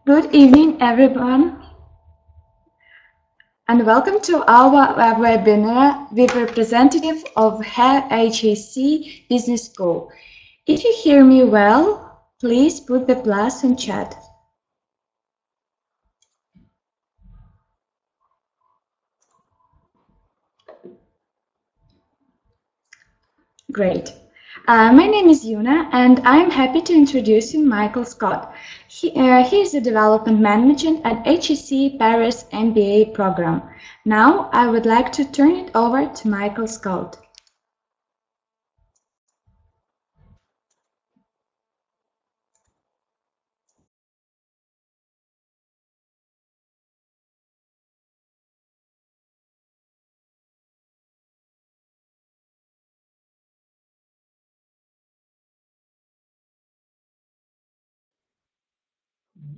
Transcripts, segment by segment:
Good evening, everyone, and welcome to our webinar with representative of HEC Business School. If you hear me well, please put the plus in chat. Great. My name is Yuna, and I'm happy to introduce you Michael Scott. He is a development manager at HEC Paris MBA program. Now, I would like to turn it over to Michael Scott.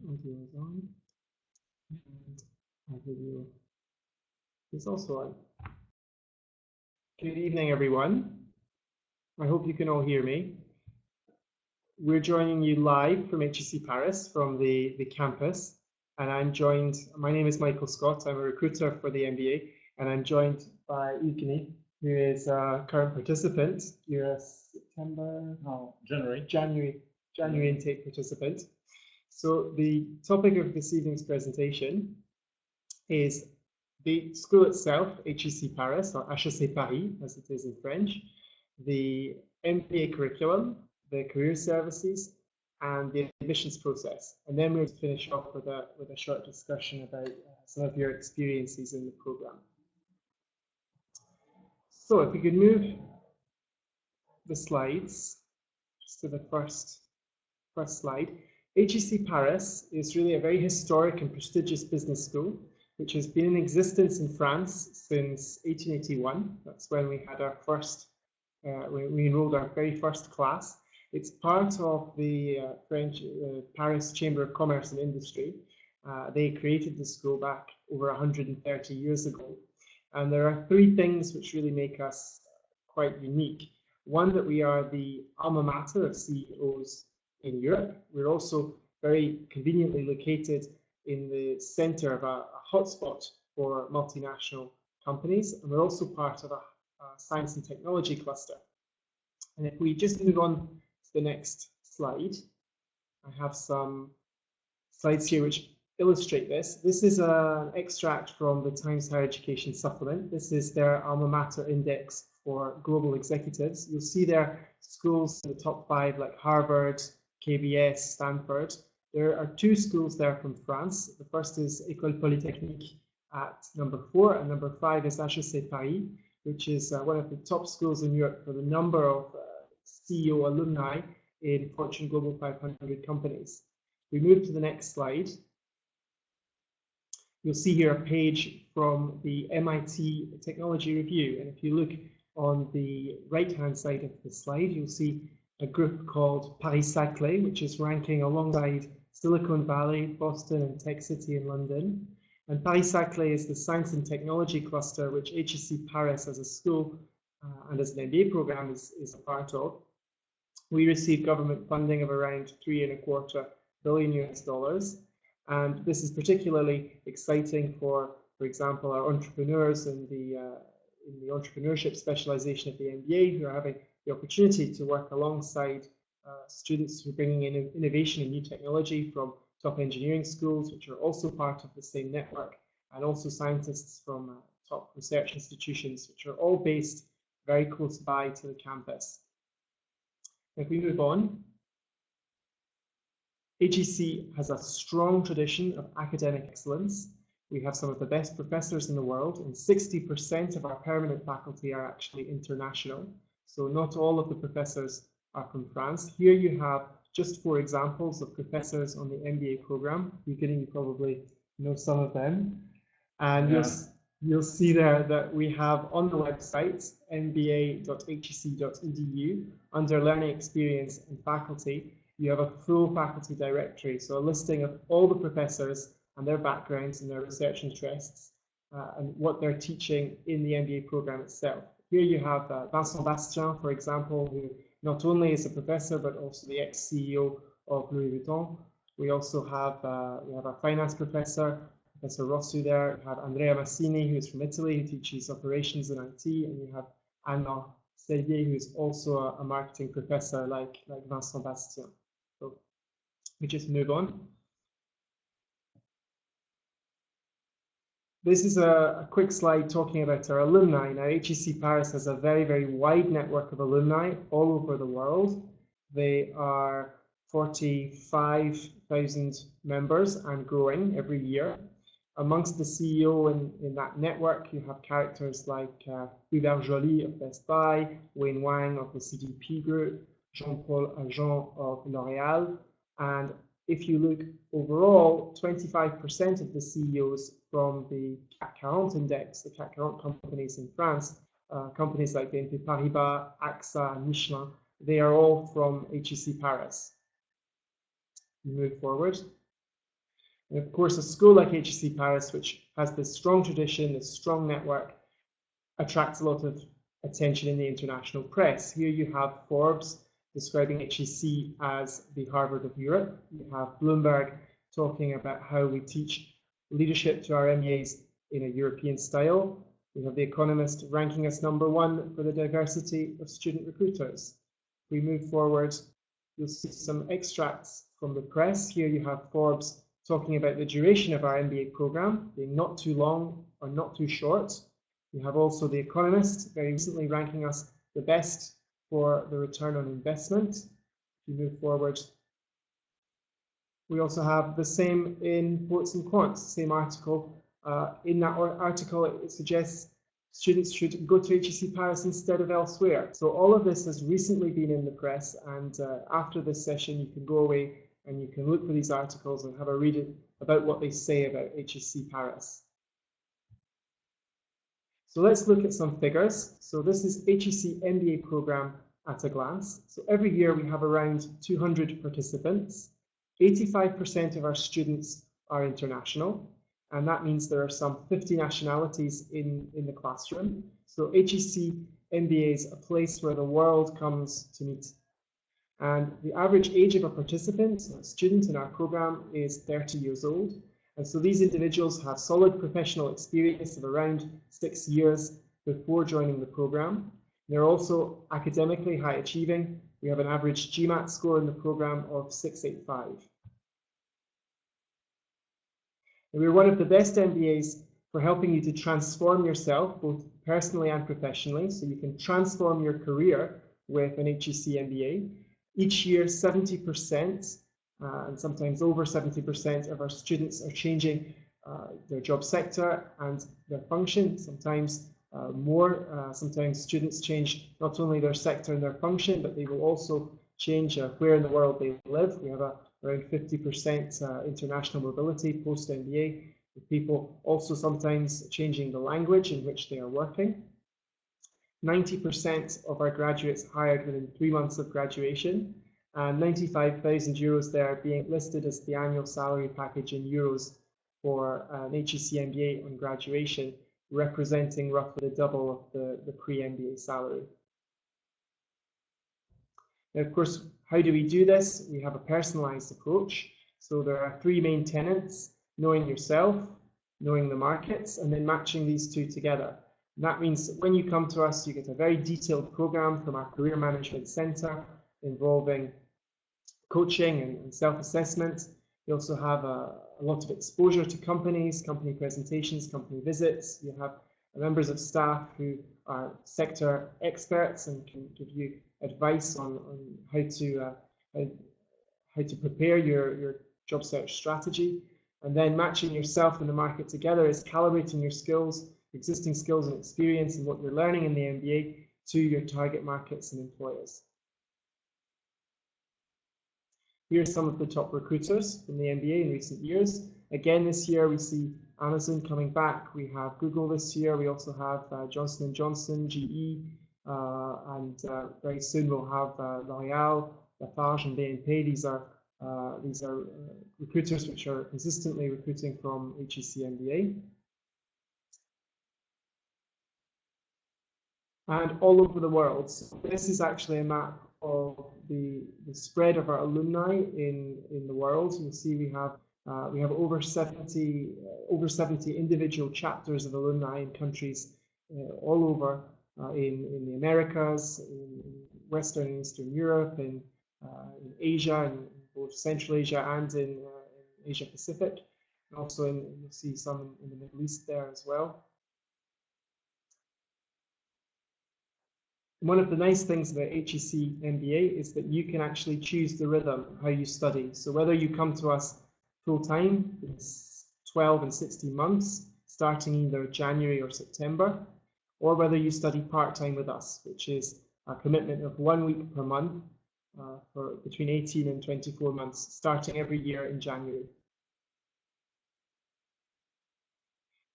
Audio is on, and our video is also on. Good evening, everyone. I hope you can all hear me. We're joining you live from HEC Paris, from the campus, and I'm joined, my name is Michael Scott, I'm a recruiter for the MBA, and I'm joined by Evgeny, who is a current participant. You're a January intake participant. So the topic of this evening's presentation is the school itself, HEC Paris, or HEC Paris, as it is in French, the MBA curriculum, the career services, and the admissions process. And then we'll finish off with a short discussion about some of your experiences in the program. So if we could move the slides just to the first slide. HEC Paris is really a very historic and prestigious business school, which has been in existence in France since 1881. That's when we had our first, we enrolled our very first class. It's part of the French Paris Chamber of Commerce and Industry. They created the school back over 130 years ago. And there are three things which really make us quite unique. One, that we are the alma mater of CEOs in Europe. We're also very conveniently located in the center of a hotspot for multinational companies, and we're also part of a science and technology cluster. And if we just move on to the next slide, I have some slides here which illustrate this. This is an extract from the Times Higher Education Supplement. This is their alma mater index for global executives. You'll see there schools in the top 5 like Harvard, KBS, Stanford. There are 2 schools there from France. The first is École Polytechnique at number 4, and number 5 is HEC Paris, which is one of the top schools in Europe for the number of CEO alumni in Fortune Global 500 companies. We move to the next slide. You'll see here a page from the MIT Technology Review, and if you look on the right-hand side of the slide, you'll see a group called Paris-Saclay, which is ranking alongside Silicon Valley, Boston, and Tech City in London. And Paris-Saclay is the science and technology cluster, which HEC Paris as a school and as an MBA program is a part of. We receive government funding of around $3.25 billion US. And this is particularly exciting for example, our entrepreneurs in the entrepreneurship specialization of the MBA, who are having the opportunity to work alongside students who are bringing in innovation and new technology from top engineering schools, which are also part of the same network, and also scientists from top research institutions, which are all based very close by to the campus. If we move on, HEC has a strong tradition of academic excellence. We have some of the best professors in the world, and 60% of our permanent faculty are actually international. So not all of the professors are from France. Here you have just 4 examples of professors on the MBA program. You probably know some of them. And yeah, you'll see there that we have on the website, mba.hec.edu, under Learning Experience and Faculty, you have a full faculty directory, so a listing of all the professors and their backgrounds and their research interests and what they're teaching in the MBA program itself. Here you have Vincent Bastien, for example, who not only is a professor, but also the ex-CEO of Louis Vuitton. We also have our finance professor, Professor Rossu there. We have Andrea Massini, who is from Italy, who teaches operations in IT, and you have Anna Serrier, who is also a marketing professor like Vincent Bastien. So we just move on. This is a quick slide talking about our alumni. Now, HEC Paris has a very, very wide network of alumni all over the world. They are 45,000 members and growing every year. Amongst the CEO in that network, you have characters like Hubert Joly of Best Buy, Wayne Wang of the CDP Group, Jean-Paul Agent of L'Oréal, and if you look overall, 25% of the CEOs from the CAC 40 index, the CAC 40 companies in France, companies like BNP Paribas, AXA, Michelin, they are all from HEC Paris. We move forward. And of course, a school like HEC Paris, which has this strong tradition, this strong network, attracts a lot of attention in the international press. Here you have Forbes describing HEC as the Harvard of Europe. You have Bloomberg talking about how we teach leadership to our MBAs in a European style. We have The Economist ranking us #1 for the diversity of student recruiters. If we move forward, you'll see some extracts from the press. Here you have Forbes talking about the duration of our MBA program, being not too long or not too short. You have also The Economist very recently ranking us the best for the return on investment. If you move forward, we also have the same in Quotes and Quants, same article. In that article, it suggests students should go to HEC Paris instead of elsewhere. So all of this has recently been in the press, and after this session, you can go away and you can look for these articles and have a read about what they say about HEC Paris. So let's look at some figures. So this is HEC MBA program at a glance. So every year we have around 200 participants. 85% of our students are international, and that means there are some 50 nationalities in the classroom. So HEC MBA is a place where the world comes to meet. And the average age of a participant, a student in our program, is 30 years old. And so these individuals have solid professional experience of around 6 years before joining the program. They're also academically high achieving. We have an average GMAT score in the program of 685. And we're one of the best MBAs for helping you to transform yourself, both personally and professionally, so you can transform your career with an HEC MBA. Each year, 70%, and sometimes over 70% of our students are changing their job sector and their function. Sometimes more. Sometimes students change not only their sector and their function, but they will also change where in the world they live. We have around 50% international mobility post-MBA, with people also sometimes changing the language in which they are working. 90% of our graduates hired within 3 months of graduation, and 95,000 euros there being listed as the annual salary package in euros for an HEC MBA on graduation, representing roughly the double of the pre-MBA salary. Now, of course, how do we do this? We have a personalized approach. So there are 3 main tenets: knowing yourself, knowing the markets, and then matching these 2 together. And that means that when you come to us, you get a very detailed program from our Career Management Center involving coaching and self-assessment. You also have a lot of exposure to companies, company presentations, company visits. You have members of staff who are sector experts and can give you advice on how to prepare your job search strategy. And then matching yourself and the market together is calibrating your skills, existing skills and experience and what you're learning in the MBA to your target markets and employers. Here are some of the top recruiters from the MBA in recent years. Again, this year we see Amazon coming back. We have Google this year. We also have Johnson & Johnson, GE, and very soon we'll have L'Oréal, Lafarge, and BNP. These are recruiters which are consistently recruiting from HEC MBA. And all over the world. So this is actually a map of the spread of our alumni in the world. You'll see we have over 70 individual chapters of alumni in countries all over in the Americas, in Western and Eastern Europe, in Asia, in both Central Asia and in Asia Pacific, and also you'll see some in the Middle East there as well. One of the nice things about HEC MBA is that you can actually choose the rhythm of how you study. So whether you come to us full-time, it's 12 and 16 months, starting either January or September, or whether you study part-time with us, which is a commitment of 1 week per month for between 18 and 24 months, starting every year in January.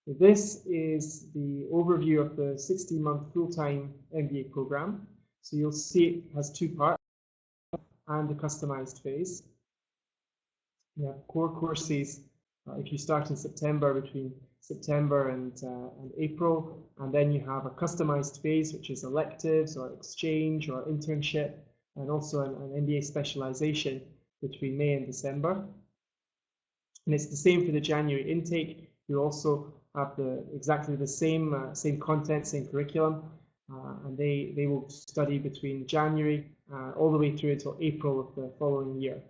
This is the overview of the 16-month full-time MBA program. So you'll see it has 2 parts and the customized phase. You have core courses if you start in September, between September and April, and then you have a customized phase, which is electives or exchange or internship, and also an MBA specialization between May and December. And it's the same for the January intake. You also have exactly the same content, same curriculum, and they will study between January all the way through until April of the following year.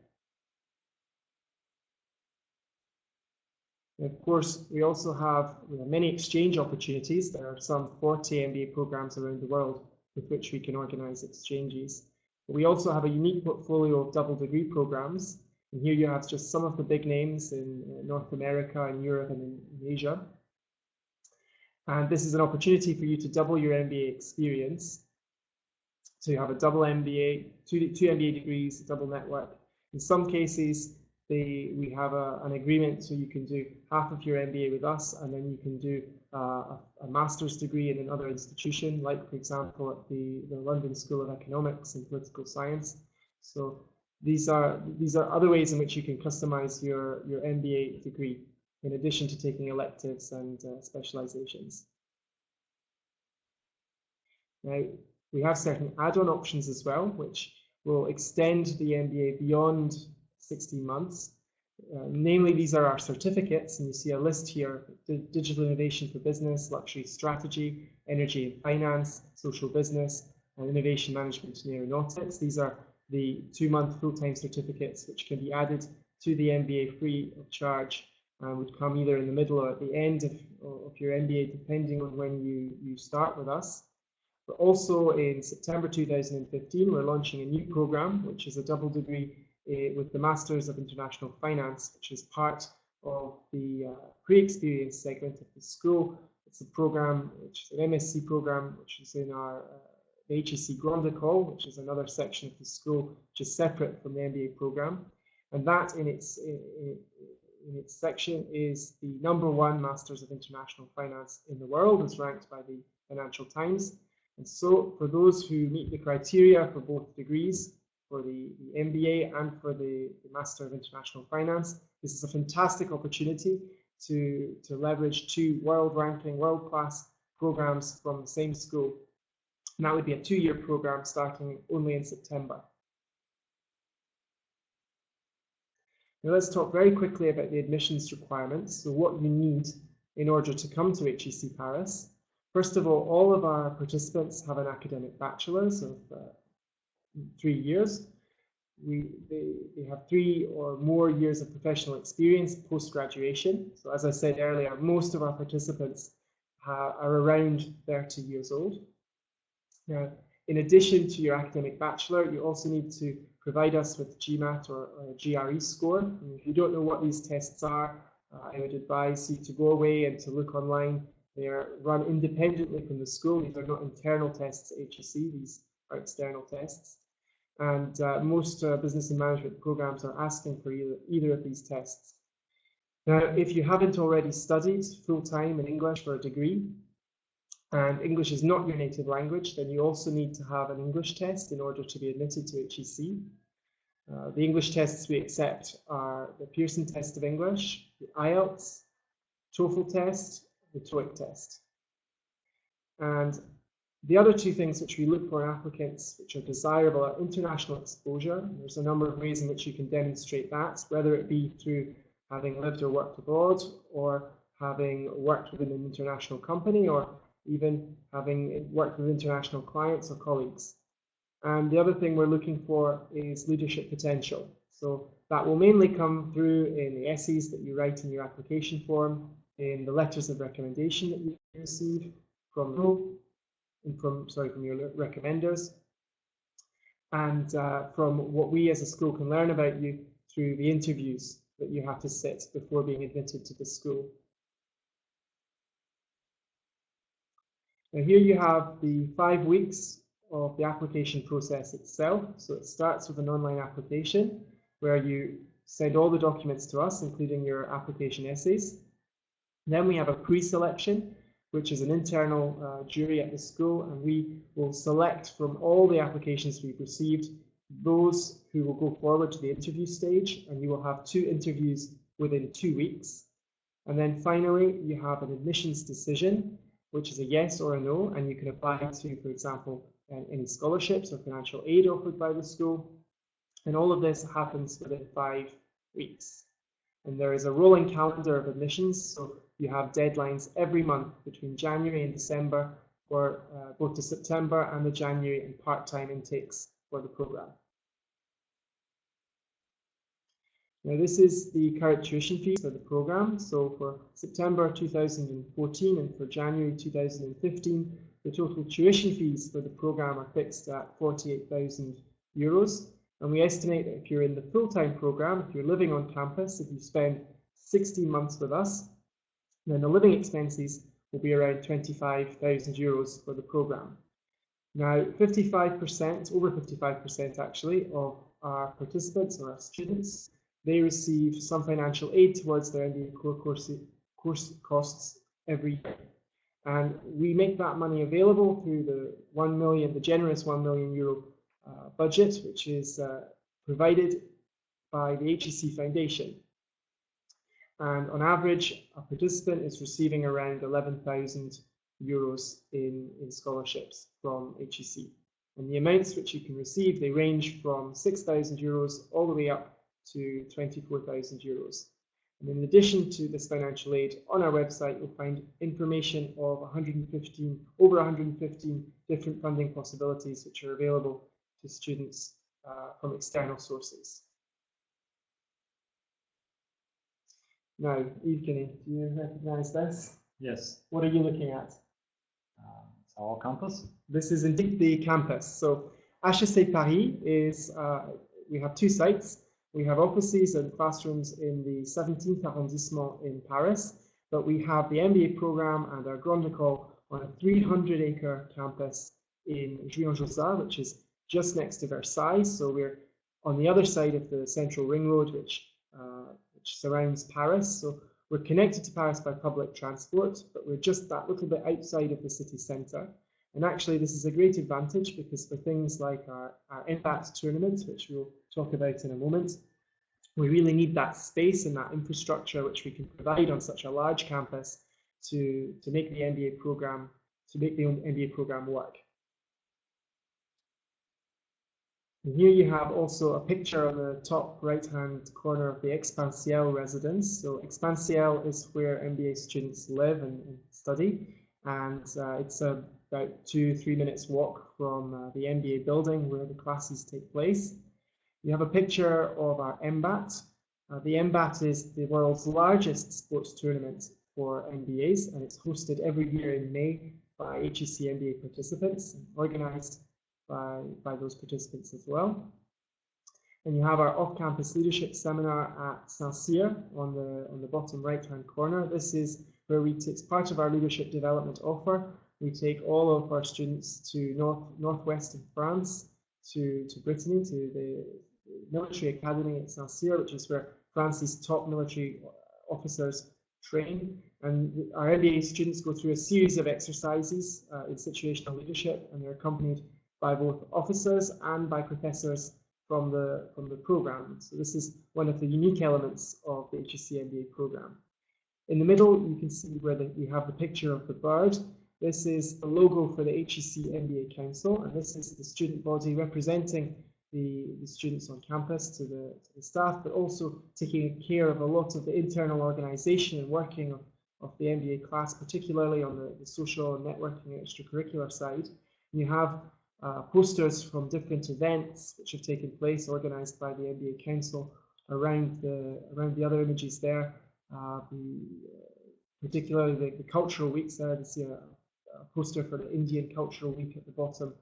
And of course, we also have many exchange opportunities. There are some 40 MBA programs around the world with which we can organize exchanges. But we also have a unique portfolio of double degree programs. And here you have just some of the big names in North America and Europe and in Asia. And this is an opportunity for you to double your MBA experience. So you have a double MBA, two MBA degrees, a double network. In some cases, we have an agreement so you can do half of your MBA with us, and then you can do a master's degree in another institution, like for example at the London School of Economics and Political Science. So these are other ways in which you can customize your MBA degree, in addition to taking electives and specializations. Now, we have certain add-on options as well, which will extend the MBA beyond 16 months. Namely, these are our certificates, and you see a list here: digital innovation for business, luxury strategy, energy and finance, social business, and innovation management in aeronautics. These are the 2-month full-time certificates which can be added to the MBA free of charge, and would come either in the middle or at the end of your MBA, depending on when you start with us. But also in September 2015, we're launching a new program, which is a double degree with the Masters of International Finance, which is part of the pre-experience segment of the school. It's a program, which is an MSc program, which is in our the HEC Grande École, which is another section of the school, which is separate from the MBA program. And that in its section is the #1 Masters of International Finance in the world, as ranked by the Financial Times. And so for those who meet the criteria for both degrees, for the MBA and for the Master of International Finance, this is a fantastic opportunity to leverage 2 world-ranking, world-class programs from the same school. And that would be a 2-year program starting only in September. Now let's talk very quickly about the admissions requirements, so what you need in order to come to HEC Paris. First of all of our participants have an academic bachelor's of 3 years. They have 3 or more years of professional experience post-graduation. So as I said earlier, most of our participants are around 30 years old. Now, in addition to your academic bachelor, you also need to provide us with GMAT or a GRE score. And if you don't know what these tests are, I would advise you to go away and to look online. They are run independently from the school. These are not internal tests at HEC, these are external tests. And most business and management programs are asking for either of these tests. Now, if you haven't already studied full-time in English for a degree, and English is not your native language, then you also need to have an English test in order to be admitted to HEC. The English tests we accept are the Pearson test of English, the IELTS, TOEFL test, the TOEIC test. And The other two things which we look for in applicants which are desirable are international exposure. There's a number of ways in which you can demonstrate that, whether it be through having lived or worked abroad, or having worked within an international company, or even having worked with international clients or colleagues. And the other thing we're looking for is leadership potential. So that will mainly come through in the essays that you write in your application form, in the letters of recommendation that you receive from your recommenders, and from what we as a school can learn about you through the interviews that you have to sit before being admitted to the school. Now here you have the 5 weeks of the application process itself. So it starts with an online application where you send all the documents to us, including your application essays. Then we have a pre-selection, which is an internal jury at the school, and we will select from all the applications we've received those who will go forward to the interview stage, and you will have 2 interviews within 2 weeks. And then finally, you have an admissions decision, which is a yes or a no, and you can apply to, for example, any scholarships or financial aid offered by the school. And all of this happens within 5 weeks. And there is a rolling calendar of admissions, so you have deadlines every month between January and December for both the September and the January and part-time intakes for the program. Now this is the current tuition fees for the program. So for September 2014 and for January 2015, the total tuition fees for the program are fixed at €48,000. And we estimate that if you're in the full-time program, if you're living on campus, if you spend 16 months with us, then the living expenses will be around €25,000 for the program. Now, 55%, over 55% actually, of our participants or our students, they receive some financial aid towards their MBA core course costs every year. And we make that money available through the generous €1 million budget, which is provided by the HEC Foundation. And on average, a participant is receiving around €11,000 in scholarships from HEC. And the amounts which you can receive, they range from €6,000 all the way up to €24,000. And in addition to this financial aid, on our website, you'll find information of over 115 different funding possibilities which are available to students from external sources. Now, Evgeny, do you recognize this? Yes. What are you looking at? It's our campus. This is indeed the campus. So HEC Paris is, we have 2 sites. We have offices and classrooms in the 17th arrondissement in Paris, but we have the MBA program and our Grande École on a 300-acre campus in Juillan-Josas, which is just next to Versailles. So we're on the other side of the central ring road, which surrounds Paris. So we're connected to Paris by public transport, but we're just that little bit outside of the city centre. And actually, this is a great advantage because for things like our MBAT tournament, which we'll talk about in a moment, we really need that space and that infrastructure which we can provide on such a large campus to make the MBA program work. And here you have also a picture on the top right-hand corner of the Expansiel residence. So Expansiel is where MBA students live and study, and it's about 2-3 minutes walk from the MBA building where the classes take place. You have a picture of our MBAT. The MBAT is the world's largest sports tournament for MBAs, and it's hosted every year in May by HEC MBA participants, organised by those participants as well. And you have our off-campus leadership seminar at Saint-Cyr on the bottom right-hand corner. This is where it's part of our leadership development offer. We take all of our students to northwest of France, to Brittany, to the military academy at Saint-Cyr, which is where France's top military officers train. And our MBA students go through a series of exercises in situational leadership, and they're accompanied by both officers and by professors from the program. So this is one of the unique elements of the HEC MBA program. In the middle, you can see where we have the picture of the bird. This is the logo for the HEC MBA Council, and this is the student body representing the students on campus to the staff, but also taking care of a lot of the internal organisation and working of the MBA class, particularly on the social and networking and extracurricular side. And you have posters from different events which have taken place, organised by the MBA Council, around the other images there. Particularly the cultural weeks there. You see a poster for the Indian Cultural Week at the bottom.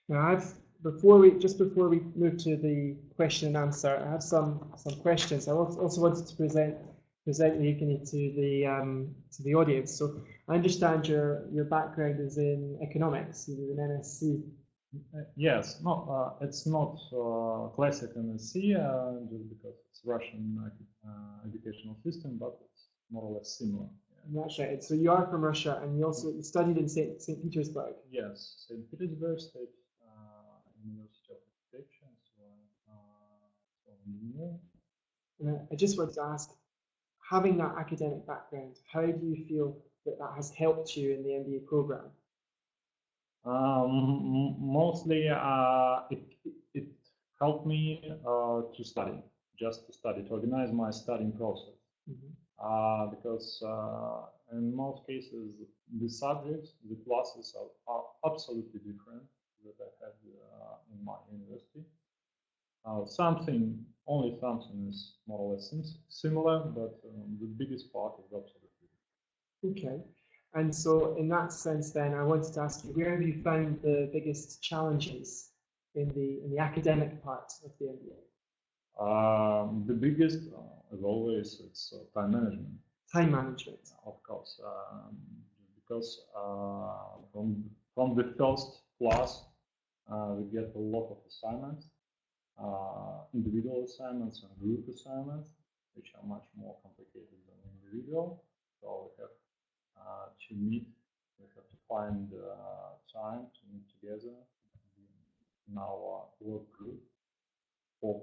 Now, before we move to the question and answer, I have some questions. I also wanted to present Yukini to the audience. So I understand your background is in economics. You did an MSc. Yes, no, it's not classic MSc just because it's Russian educational system, but it's more or less similar. Yeah. That's right. So you are from Russia, and you studied in St. Petersburg. Yes, St. Petersburg State University of Architecture. I just wanted to ask, having that academic background, how do you feel that has helped you in the MBA program? Mostly, it helped me to study, to organize my studying process. Mm-hmm. Because in most cases, the subjects, the classes are absolutely different that I had in my university. Only something is more or less similar, but the biggest part is absolutely different. Okay. And so in that sense then, I wanted to ask you, where have you found the biggest challenges in the academic part of the MBA? The biggest, as always, it's time management. Time management. Of course, because from the first class, we get a lot of assignments, individual assignments and group assignments, which are much more complicated than individual. So we have to meet, we have to find time to meet together in our work group, 4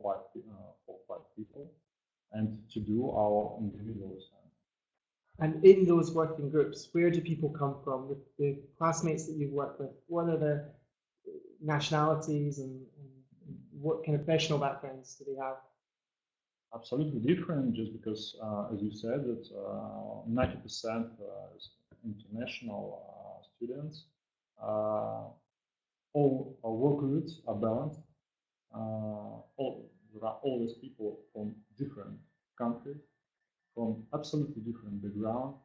or 5 people, and to do our individual assignments. And in those working groups, where do people come from? The classmates that you've worked with, what are their nationalities and what kind of professional backgrounds do they have? Absolutely different, just because, as you said, that 90% is international students. All our work groups are balanced. There are always people from different countries, from absolutely different background,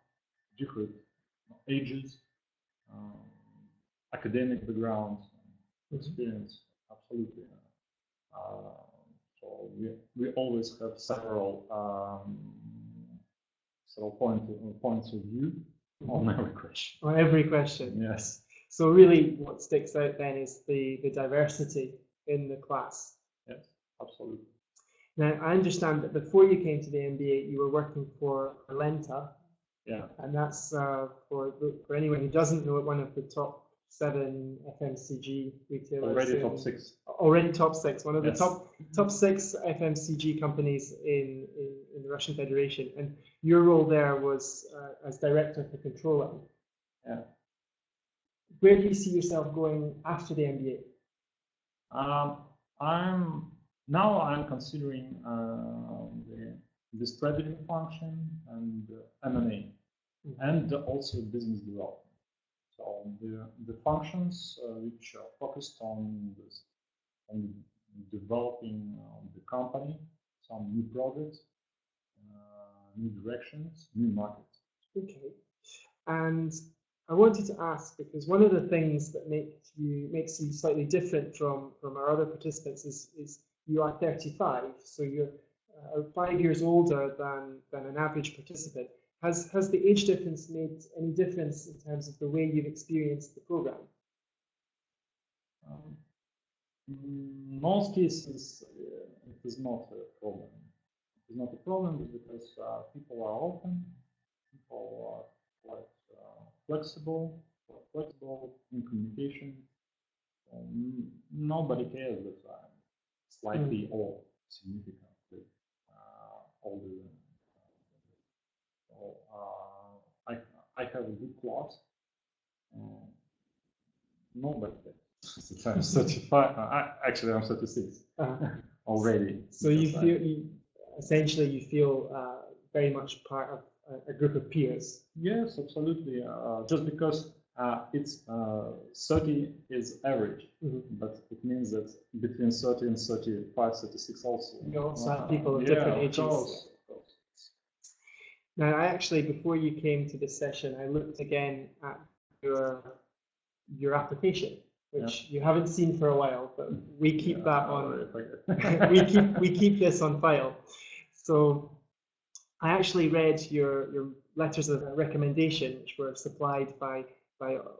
different ages, academic backgrounds, experience, absolutely. So we always have several points of view on every question. On every question. Yes. So really, what sticks out then is the diversity in the class. Yes, absolutely. Now, I understand that before you came to the MBA, you were working for Lenta. Yeah. And that's for anyone who doesn't know it, one of the top 7 FMCG retailers. Already top 6. Already top 6. One of yes. the top 6 FMCG companies in the Russian Federation. And your role there was as director for controlling. Yeah. Where do you see yourself going after the MBA? I'm considering the strategy function and M&A, and also business development. So the functions which are focused on developing the company, some new projects, new directions, new markets. Okay, and I wanted to ask, because one of the things that makes you slightly different from our other participants is you are 35, so you're 5 years older than an average participant. Has the age difference made any difference in terms of the way you've experienced the program? In most cases, it is not a problem. It is not a problem because people are open, people are quite flexible in communication. Nobody cares that I'm slightly or significantly older than. So I have a good class. Nobody. I'm 35. Actually, I'm 36 already. So essentially you feel very much part of a group of peers. Yes, absolutely. Just because it's 30 is average, but it means that between 30 and 35, 36 also. You also have people of different ages. Of course. Now, I actually, before you came to this session, I looked again at your application, which you haven't seen for a while, but we keep that on. we keep this on file. So I actually read your letters of recommendation, which were supplied by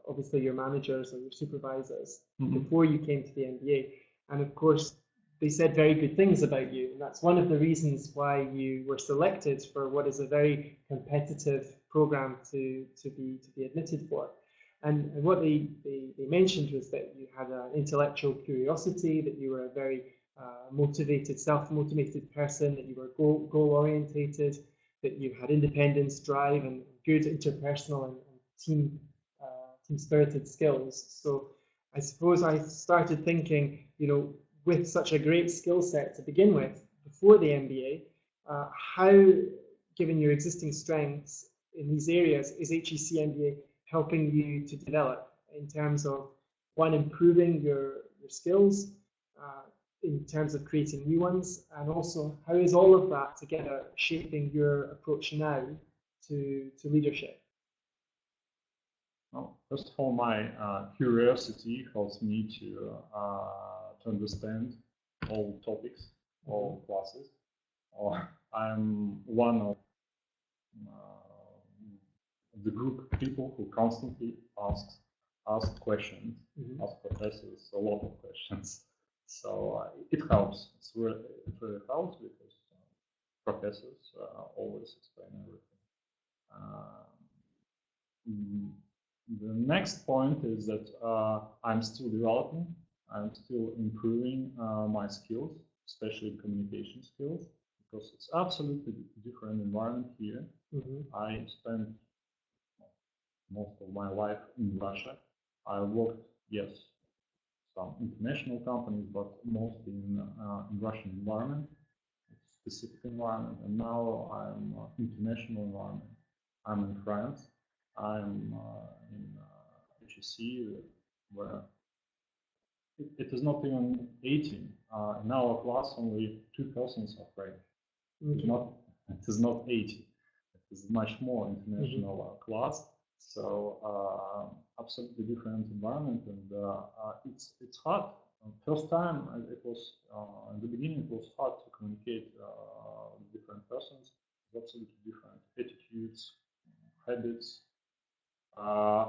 obviously your managers or your supervisors before you came to the MBA, and of course they said very good things about you, and that's one of the reasons why you were selected for what is a very competitive program to be admitted for. And what they mentioned was that you had an intellectual curiosity, that you were a very motivated, self-motivated person, that you were goal-orientated, that you had independence, drive, and good interpersonal and team-spirited skills. So I suppose I started thinking, with such a great skill set to begin with before the MBA, how, given your existing strengths in these areas, is HEC MBA helping you to develop in terms of, one, improving your skills, in terms of creating new ones, and also how is all of that together shaping your approach now to leadership? Well, first of all, my curiosity helps me to understand all topics, all classes. I'm one of the group of people who constantly ask questions, ask professors a lot of questions. So it helps. It really helps because professors always explain everything. The next point is that I'm still developing. I'm still improving my skills, especially communication skills, because it's absolutely different environment here. I spent most of my life in Russia. I worked, yes, some international companies, but mostly in Russian environment, specific environment. And now I'm international environment. I'm in France. I'm in HEC, where it is not even 18. In our class, only 2 persons are French. It is not 80. It is much more international class. So absolutely different environment, and it's hard. First time it was in the beginning it was hard to communicate with different persons. Absolutely different attitudes, habits,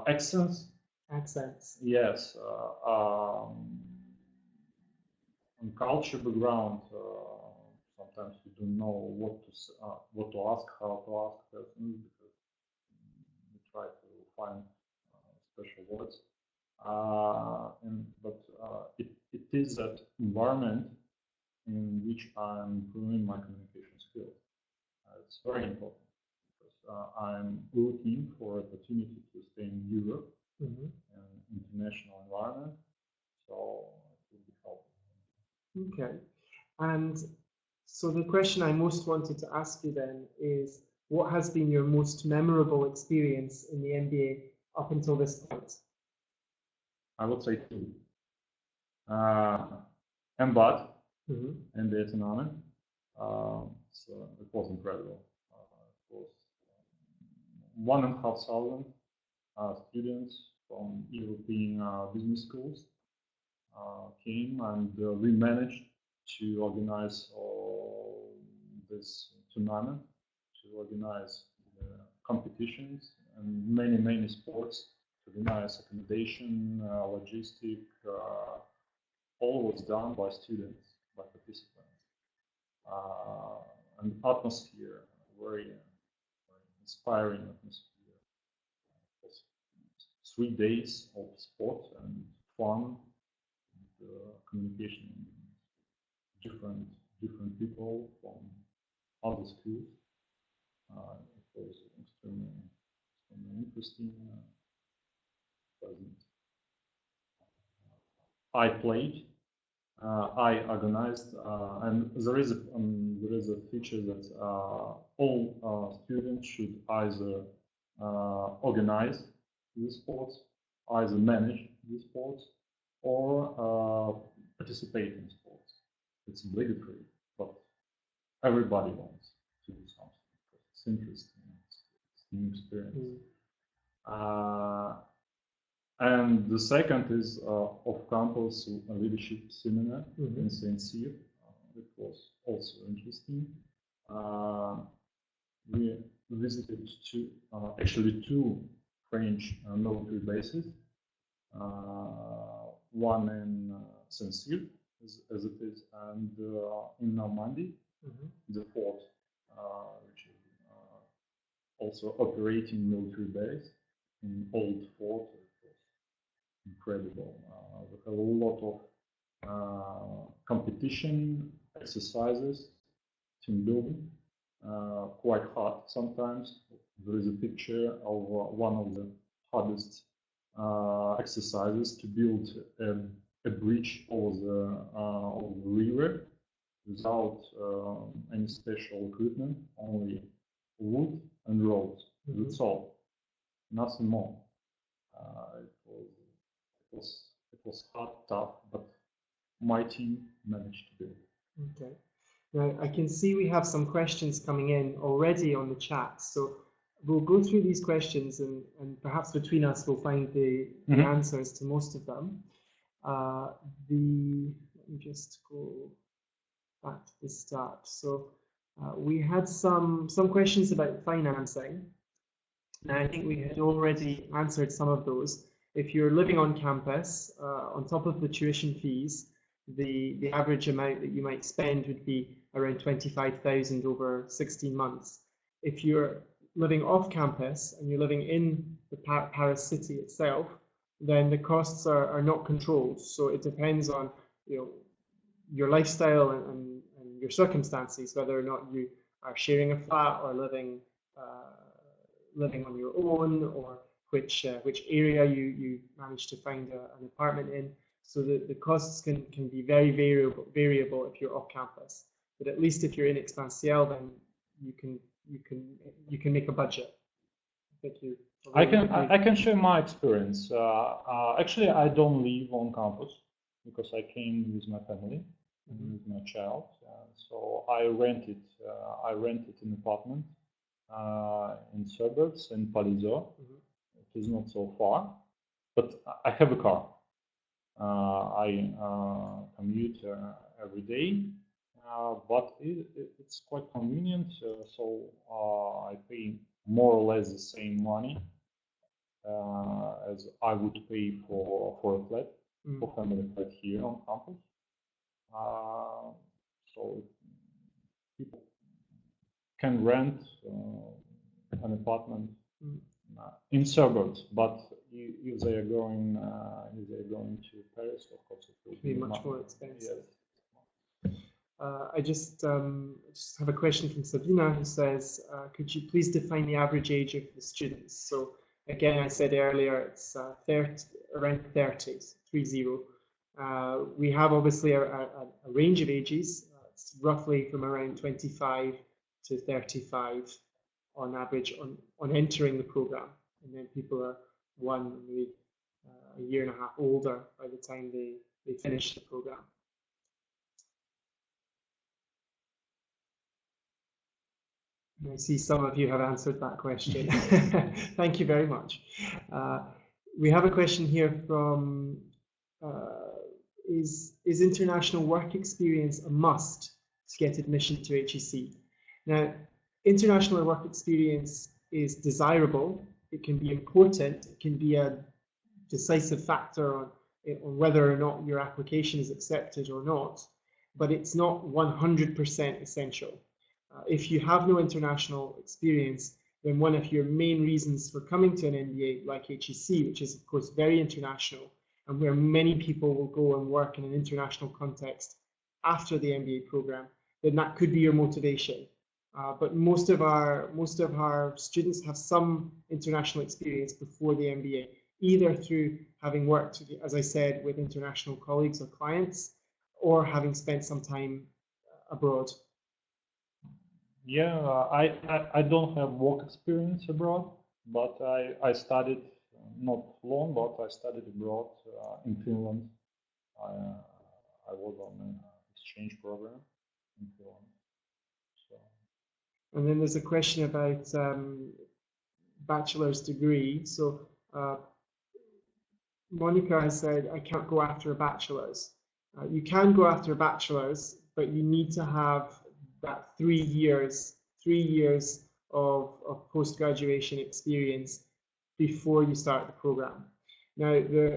accents. Yes, and culture background. Sometimes you don't know what to ask, how to ask persons, because we try to find special words. But it is that environment in which I'm improving my communication skills. It's very important because I'm looking for opportunity to stay in Europe, an international environment. So it will be helpful. Okay, and so the question I most wanted to ask you then is, what has been your most memorable experience in the MBA up until this point? I would say 2. MBA in Vietnam. So it was incredible. It was 1,500 students from European business schools came, and we managed to organize this tournament, to organize competitions and many sports, to organize accommodation, logistic. All was done by students, by participants, and atmosphere, very inspiring atmosphere. It was 3 days of sport and fun, and communication, different people from other schools. It was extremely interesting. I played, I organized, and there is a feature that all students should either organize the sports, either manage the sports, or participate in sports. It's obligatory, but everybody wants to do something. It's interesting. It's new experience. And the second is off-campus leadership seminar in Saint Cyr. It was also interesting. We visited two French military bases. One in Saint Cyr, as it is, and in Normandy, the fort, which is also operating military base in old fort. Incredible. We have a lot of competition, exercises, team building, quite hard sometimes. There is a picture of one of the hardest exercises to build a bridge over the river without any special equipment, only wood and roads. That's all, nothing more. It was hard, tough, but my team managed to do it. Okay. Now I can see we have some questions coming in already on the chat, so we'll go through these questions and perhaps between us we'll find the answers to most of them. Let me just go back to the start. So we had some questions about financing. Now I think we had already answered some of those. If you're living on campus, on top of the tuition fees, the average amount that you might spend would be around 25,000 over 16 months. If you're living off campus and you're living in the Paris city itself, then the costs are not controlled. So it depends on your lifestyle and your circumstances, whether or not you are sharing a flat or living on your own, or which area you manage to find an apartment in. So the costs can be very variable if you're off campus. But at least if you're in Expansiel, then you can make a budget. I think I can share my experience. Actually, I don't live on campus because I came with my family, with my child. So I rented an apartment in suburbs in Parisian. It is not so far, but I have a car. I commute every day, but it's quite convenient. So I pay more or less the same money as I would pay for a flat, for family flat here on campus. So people can rent an apartment in suburbs, but if they are going to Paris, of course it will be much more expensive. Yes. I just have a question from Sabina, who says, could you please define the average age of the students? So again, I said earlier, it's around 30, 30. We have obviously a range of ages. It's roughly from around 25 to 35 on average on entering the program, and then people are maybe a year and a half older by the time they finish the program. I see some of you have answered that question. Thank you very much. We have a question here from, is international work experience a must to get admission to HEC? Now, international work experience is desirable, it can be important, it can be a decisive factor on whether or not your application is accepted or not, but it's not 100% essential. If you have no international experience, then one of your main reasons for coming to an MBA like HEC, which is of course very international, and where many people will go and work in an international context after the MBA program, then that could be your motivation. But most of our students have some international experience before the MBA, either through having worked, as I said, with international colleagues or clients, or having spent some time abroad. Yeah, I don't have work experience abroad, but I studied not long, but I studied abroad in Finland. I was on an exchange program in Finland. So. And then there's a question about bachelor's degree. So Monica has said, I can't go after a bachelor's. You can go after a bachelor's, but you need to have that 3 years of post-graduation experience before you start the program. Now,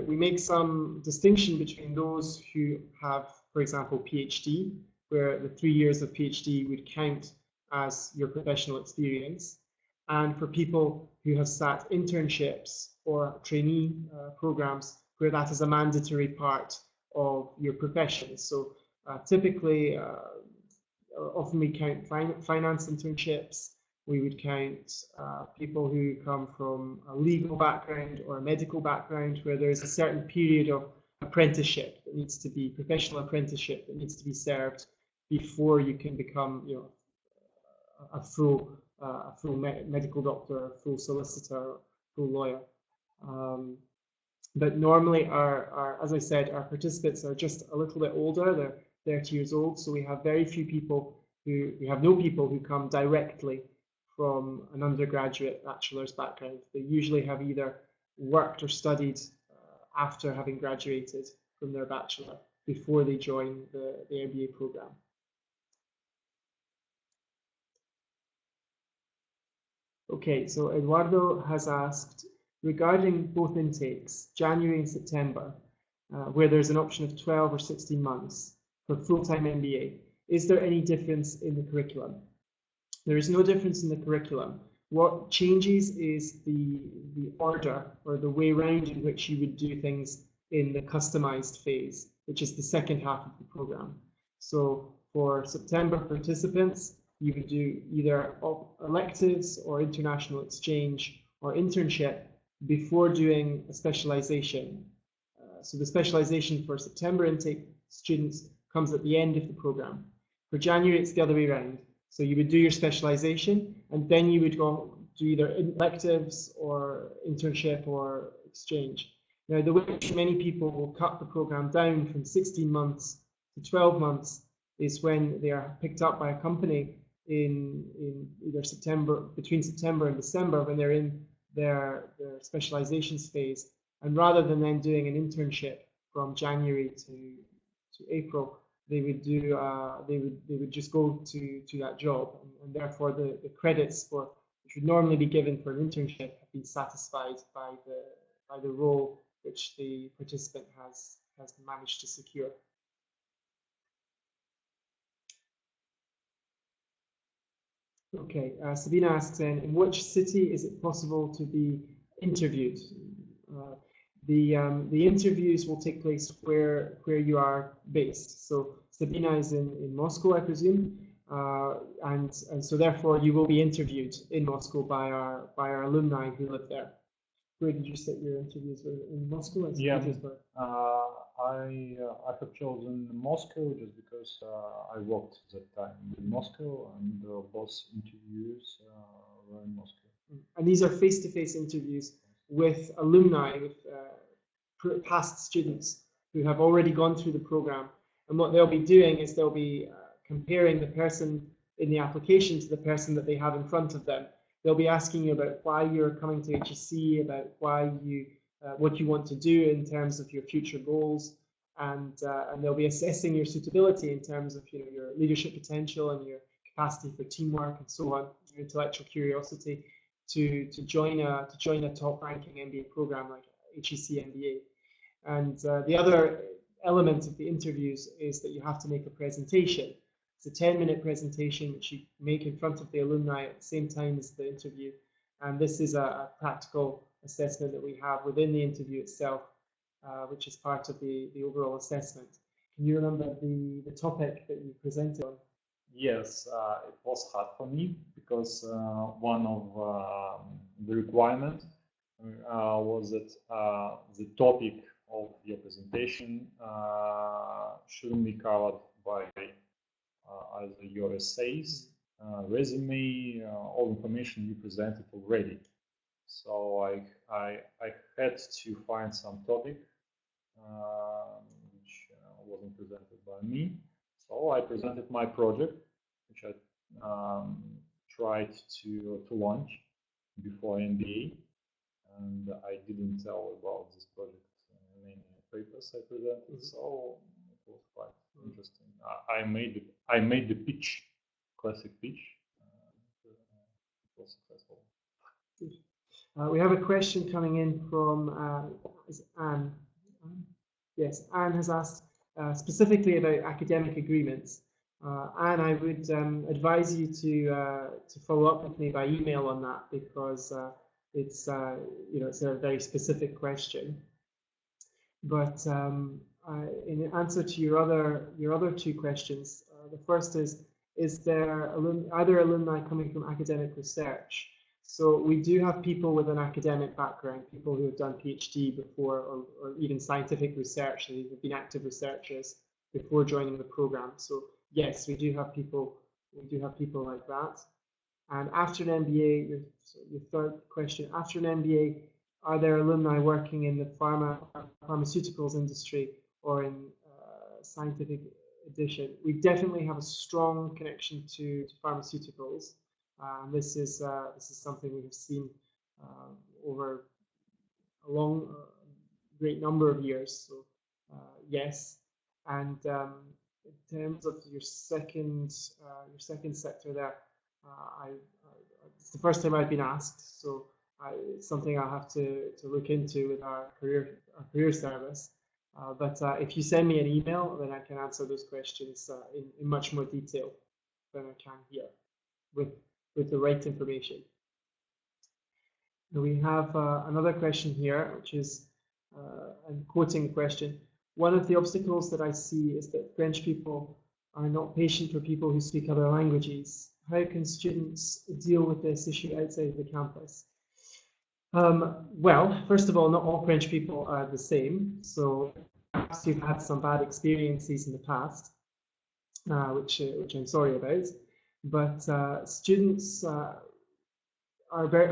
we make some distinction between those who have, for example, PhD, where the 3 years of PhD would count as your professional experience, and for people who have sat internships or trainee programs, where that is a mandatory part of your profession. So typically, often we count finance internships. We would count people who come from a legal background or a medical background, where there is a certain period of apprenticeship that needs to be, professional apprenticeship that needs to be served before you can become, a full medical doctor, a full solicitor, full lawyer. But normally, as I said, our participants are just a little bit older. They're 30 years old, so we have very few people we have no people who come directly from an undergraduate bachelor's background. They usually have either worked or studied after having graduated from their bachelor before they join the MBA program. Okay, so Eduardo has asked, regarding both intakes, January and September, where there's an option of 12 or 16 months for full-time MBA, is there any difference in the curriculum? There is no difference in the curriculum. What changes is the order or the way round in which you would do things in the customized phase, which is the second half of the program. So for September participants, you would do either electives or international exchange or internship before doing a specialization. So the specialization for September intake students comes at the end of the program. For January, it's the other way around. So you would do your specialization, and then you would go do either electives or internship or exchange. Now, the way many people will cut the program down from 16 months to 12 months is when they are picked up by a company in either between September and December, when they're in their specializations phase, and rather than then doing an internship from January to April, they would do they would just go to that job, and therefore the credits which would normally be given for an internship have been satisfied by the role which the participant has managed to secure. Okay, Sabina asks then, in which city is it possible to be interviewed? The interviews will take place where you are based. So Sabina is in Moscow, I presume, and so therefore you will be interviewed in Moscow by our alumni who live there. Where did you set your interviews? In Moscow and yeah, Petersburg? I have chosen Moscow just because I worked that time in Moscow, and both interviews were in Moscow. And these are face-to-face interviews with alumni, with past students who have already gone through the program. And what they'll be doing is they'll be comparing the person in the application to the person that they have in front of them. They'll be asking you about why you're coming to HEC, about why what you want to do in terms of your future goals, and they'll be assessing your suitability in terms of your leadership potential and your capacity for teamwork and so on, your intellectual curiosity to join a top-ranking MBA program like HEC MBA. And the other element of the interviews is that you have to make a presentation. It's a 10-minute presentation which you make in front of the alumni at the same time as the interview. And this is a practical assessment that we have within the interview itself, which is part of the overall assessment. Can you remember the topic that you presented on? Yes, it was hard for me because one of the requirements was that the topic of your presentation shouldn't be covered by either your essays, resume, all information you presented already. So I had to find some topic which wasn't presented by me. So I presented my project, which I tried to launch before MBA, and I didn't tell about this project in any papers I presented. So it was quite interesting. I made the pitch, classic pitch. It was successful. We have a question coming in from Anne. Yes, Anne has asked specifically about academic agreements. Anne, I would advise you to follow up with me by email on that, because it's it's a very specific question. But in answer to your other two questions, the first is there are there alumni coming from academic research? So we do have people with an academic background, people who have done PhD before, or even scientific research. They've been active researchers before joining the program. So yes, we do have people. We do have people like that. And after an MBA, your third question, after an MBA, are there alumni working in the pharmaceuticals industry or in scientific addition? We definitely have a strong connection to pharmaceuticals. This is something we have seen over a long, great number of years. So yes, and in terms of your second sector there, it's the first time I've been asked, so it's something I'll have to look into with our career service. But if you send me an email, then I can answer those questions in much more detail than I can here with the right information. And we have another question here, which is, I'm quoting the question: one of the obstacles that I see is that French people are not patient for people who speak other languages. How can students deal with this issue outside of the campus? Well, first of all, not all French people are the same. So perhaps you've had some bad experiences in the past, which I'm sorry about. But students are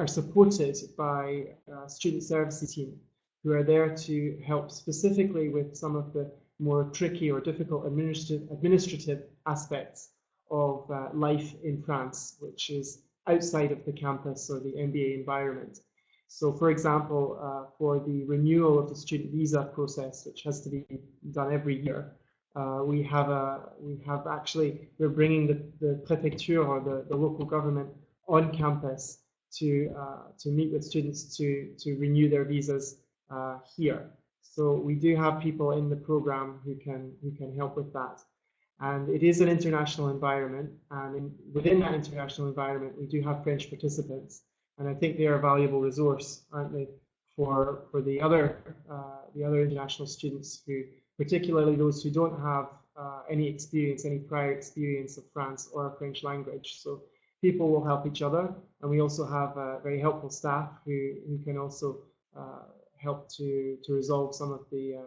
supported by a student services team who are there to help specifically with some of the more tricky or difficult administrative aspects of life in France, which is outside of the campus or the MBA environment. So, for example, for the renewal of the student visa process, which has to be done every year, we're bringing the préfecture, or the local government, on campus to meet with students to renew their visas here. So we do have people in the program who can help with that. And it is an international environment, and within that international environment, we do have French participants, and I think they are a valuable resource, aren't they, for the other international students, who, particularly those who don't have any prior experience of France or French language. So people will help each other, and we also have very helpful staff who can also help to resolve some of the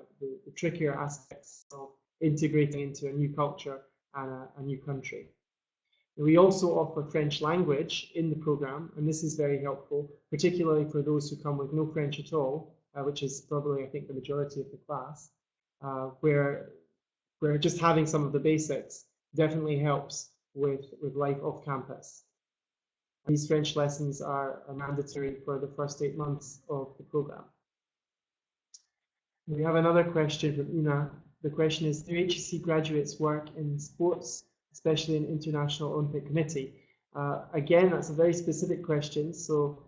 trickier aspects of integrating into a new culture and a new country. We also offer French language in the program, and this is very helpful, particularly for those who come with no French at all, which is probably, I think, the majority of the class, where just having some of the basics definitely helps with life off campus. These French lessons are mandatory for the first 8 months of the program. We have another question from Ina. The question is, do HEC graduates work in sports, especially in International Olympic Committee? Again, that's a very specific question, so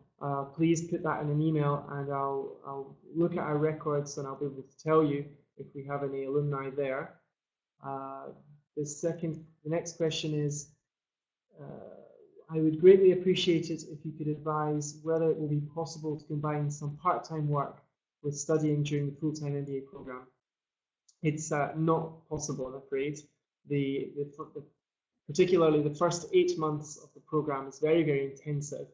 please put that in an email, and I'll look at our records and I'll be able to tell you if we have any alumni there. The next question is, I would greatly appreciate it if you could advise whether it will be possible to combine some part-time work with studying during the full-time MBA program. It's not possible, I'm afraid. The particularly the first 8 months of the program is very, very intensive.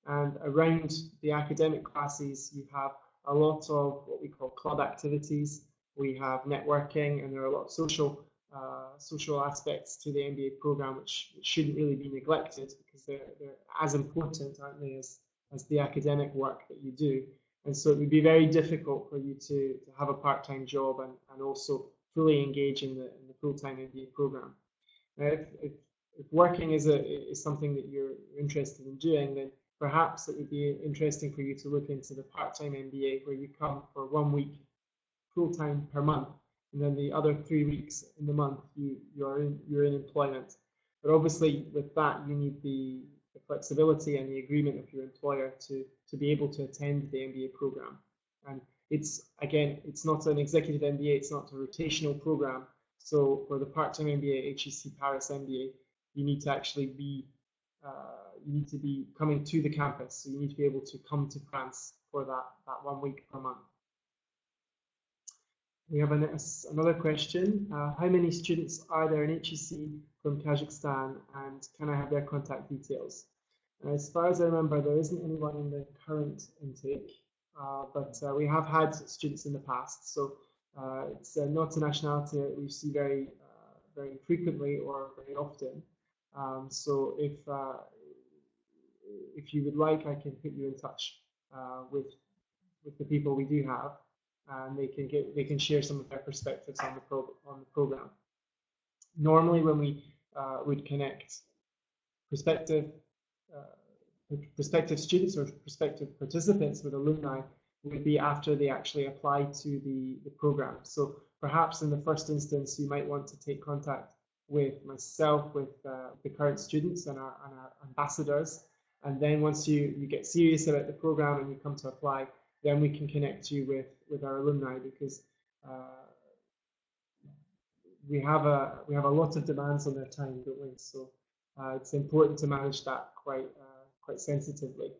And around the academic classes, you have a lot of what we call club activities. We have networking, and there are a lot of social aspects to the MBA program which shouldn't really be neglected, because they're as important, aren't they, as the academic work that you do. And so it would be very difficult for you to have a part-time job and also fully engage in the full-time MBA program. Now, if working is something that you're interested in doing, then perhaps it would be interesting for you to look into the part-time MBA, where you come for 1 week full-time per month, and then the other 3 weeks in the month you're in employment. But obviously with that you need the flexibility and the agreement of your employer to be able to attend the MBA program. And it's not an executive MBA, it's not a rotational program. So for the part-time MBA, HEC Paris MBA, you need to actually be coming to the campus. So you need to be able to come to France for that 1 week per month. We have another question. How many students are there in HEC from Kazakhstan, and can I have their contact details? As far as I remember, there isn't anyone in the current intake, but we have had students in the past. So it's not a nationality that we see very frequently or very often. So if you would like, I can put you in touch with the people we do have, and they can share some of their perspectives on the program. Normally, when we would connect prospective students or prospective participants with alumni, would be after they actually apply to the program. So perhaps in the first instance, you might want to take contact with myself, with the current students and our ambassadors, and then once you get serious about the program and you come to apply, then we can connect you with our alumni, because we have a lot of demands on their time, don't we? So it's important to manage that quite sensitively.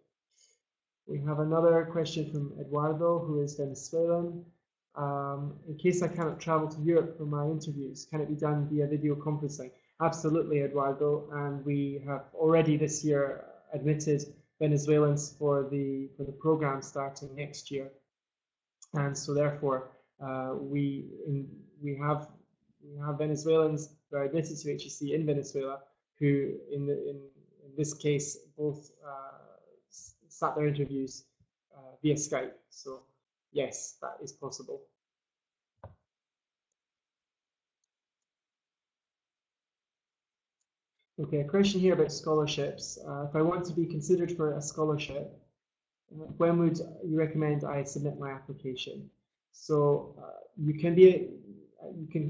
We have another question from Eduardo, who is Venezuelan. In case I cannot travel to Europe for my interviews, can it be done via video conferencing? Absolutely, Eduardo, and we have already this year admitted Venezuelans for the program starting next year, and so therefore we have Venezuelans who are admitted to HEC in Venezuela, who in this case both sat their interviews via Skype. So yes, that is possible. Okay, a question here about scholarships. If I want to be considered for a scholarship, when would you recommend I submit my application? So you can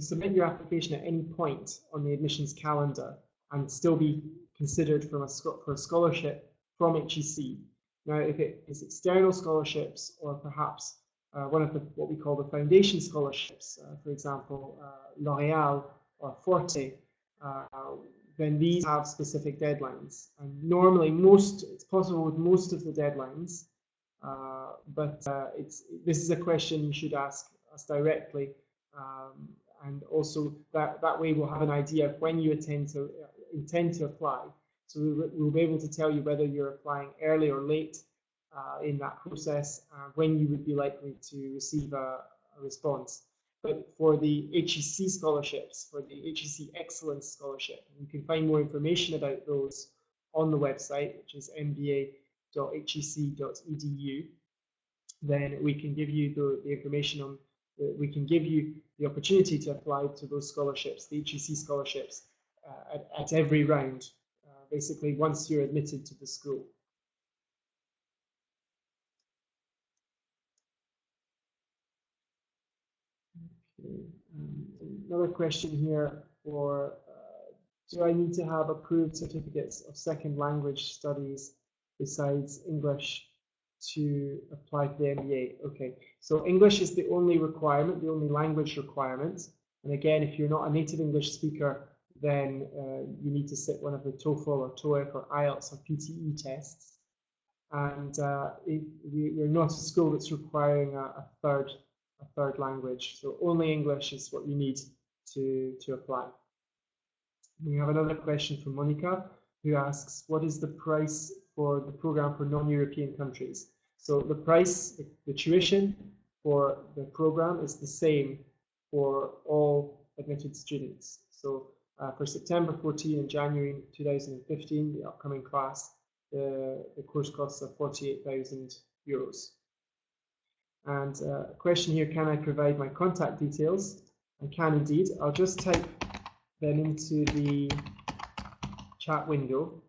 submit your application at any point on the admissions calendar and still be considered for a scholarship from HEC. Now, if it is external scholarships, or perhaps one of what we call the foundation scholarships, for example, L'Oréal or Forte, then these have specific deadlines. And normally, it's possible with most of the deadlines, but this is a question you should ask us directly, and also that way we'll have an idea of when you intend to apply. So we'll be able to tell you whether you're applying early or late in that process, when you would be likely to receive a response. But for the HEC scholarships, for the HEC Excellence Scholarship, you can find more information about those on the website, which is mba.hec.edu. Then we can give you the information on, we can give you the opportunity to apply to those scholarships, the HEC scholarships, at every round, basically once you're admitted to the school. Another question here for, do I need to have approved certificates of second language studies besides English to apply to the MBA? Okay, so English is the only requirement, the only language requirement. And again, if you're not a native English speaker, then you need to sit one of the TOEFL or TOEIC or IELTS or PTE tests. And we're not a school that's requiring a third language, so only English is what you need to apply. We have another question from Monica, who asks, what is the price for the program for non-European countries? So the price, the tuition for the program is the same for all admitted students. So for September 14 and January 2015, the upcoming class, the course costs are €48,000. And a question here, can I provide my contact details? I can indeed. I'll just type them into the chat window.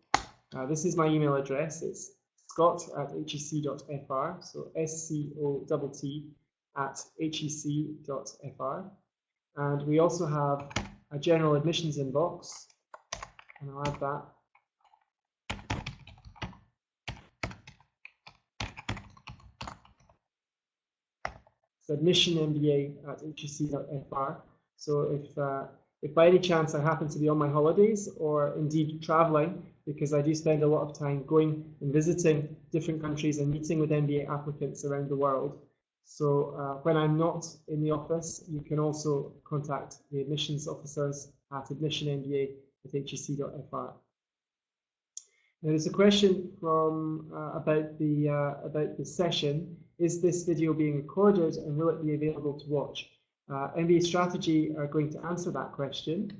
This is my email address. It's scott@hec.fr, so scott@hec.fr. And we also have a general admissions inbox, and I'll add that. It's admissionmba@hec.fr. So if by any chance I happen to be on my holidays or indeed traveling, because I do spend a lot of time going and visiting different countries and meeting with MBA applicants around the world. So when I'm not in the office, you can also contact the admissions officers at admissionmba@hec.fr. Now there's a question from about the session. Is this video being recorded and will it be available to watch? MBA Strategy are going to answer that question,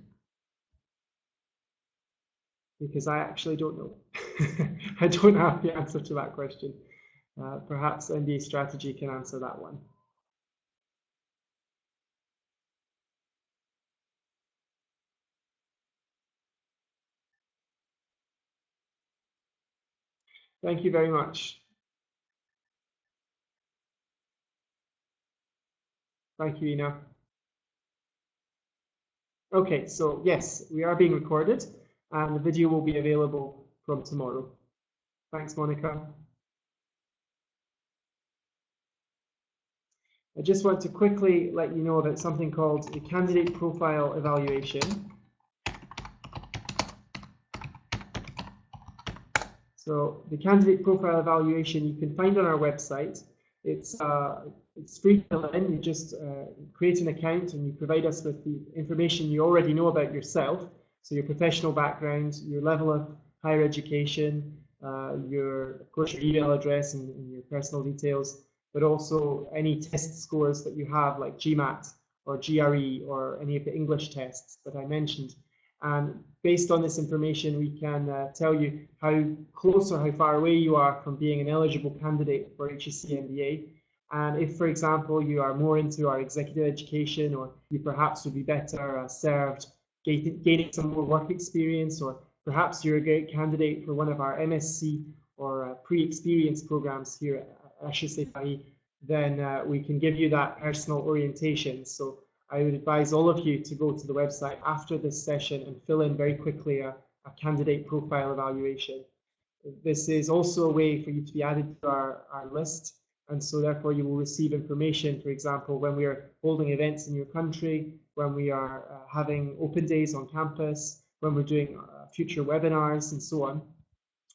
because I actually don't know. I don't have the answer to that question. Perhaps MBA Strategy can answer that one. Thank you very much. Thank you, Ina. Okay, so yes, we are being recorded and the video will be available from tomorrow. Thanks, Monica. I just want to quickly let you know about something called the candidate profile evaluation. So the candidate profile evaluation you can find on our website. It's free to fill in. You just create an account and you provide us with the information you already know about yourself. So your professional background, your level of higher education, of course your email address and your personal details, but also any test scores that you have, like GMAT or GRE or any of the English tests that I mentioned. And based on this information, we can tell you how close or how far away you are from being an eligible candidate for HEC MBA. And if, for example, you are more into our executive education, or you perhaps would be better served gaining some more work experience, or perhaps you're a great candidate for one of our MSc or pre-experience programs here at HEC Paris, then we can give you that personal orientation. So I would advise all of you to go to the website after this session and fill in very quickly a candidate profile evaluation. This is also a way for you to be added to our list, and so therefore you will receive information, for example, when we are holding events in your country, when we are having open days on campus, when we're doing future webinars and so on.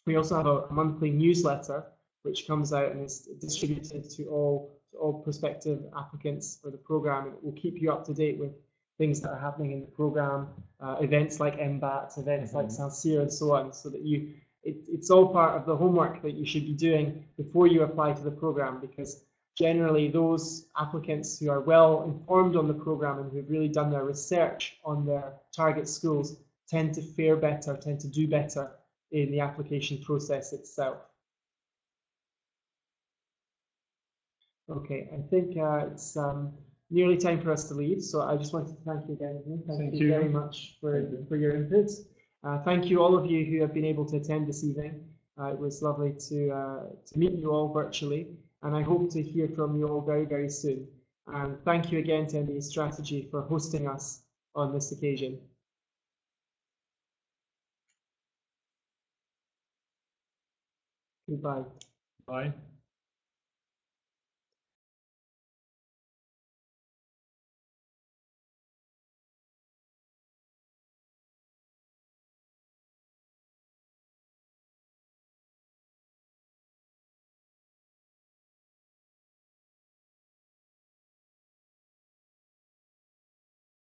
We also have a monthly newsletter which comes out and is distributed to all prospective applicants for the program. It will keep you up to date with things that are happening in the program, events like MBAT, events like Saint-Cyr and so on, so that it's all part of the homework that you should be doing before you apply to the program, because generally those applicants who are well informed on the program and who've really done their research on their target schools tend to fare better, tend to do better in the application process itself. Okay, I think it's nearly time for us to leave, so I just wanted to thank you again. Thank you very much for your input. Thank you all of you who have been able to attend this evening. It was lovely to meet you all virtually, and I hope to hear from you all very, very soon. And thank you again to MBA Strategy for hosting us on this occasion. Goodbye. Bye.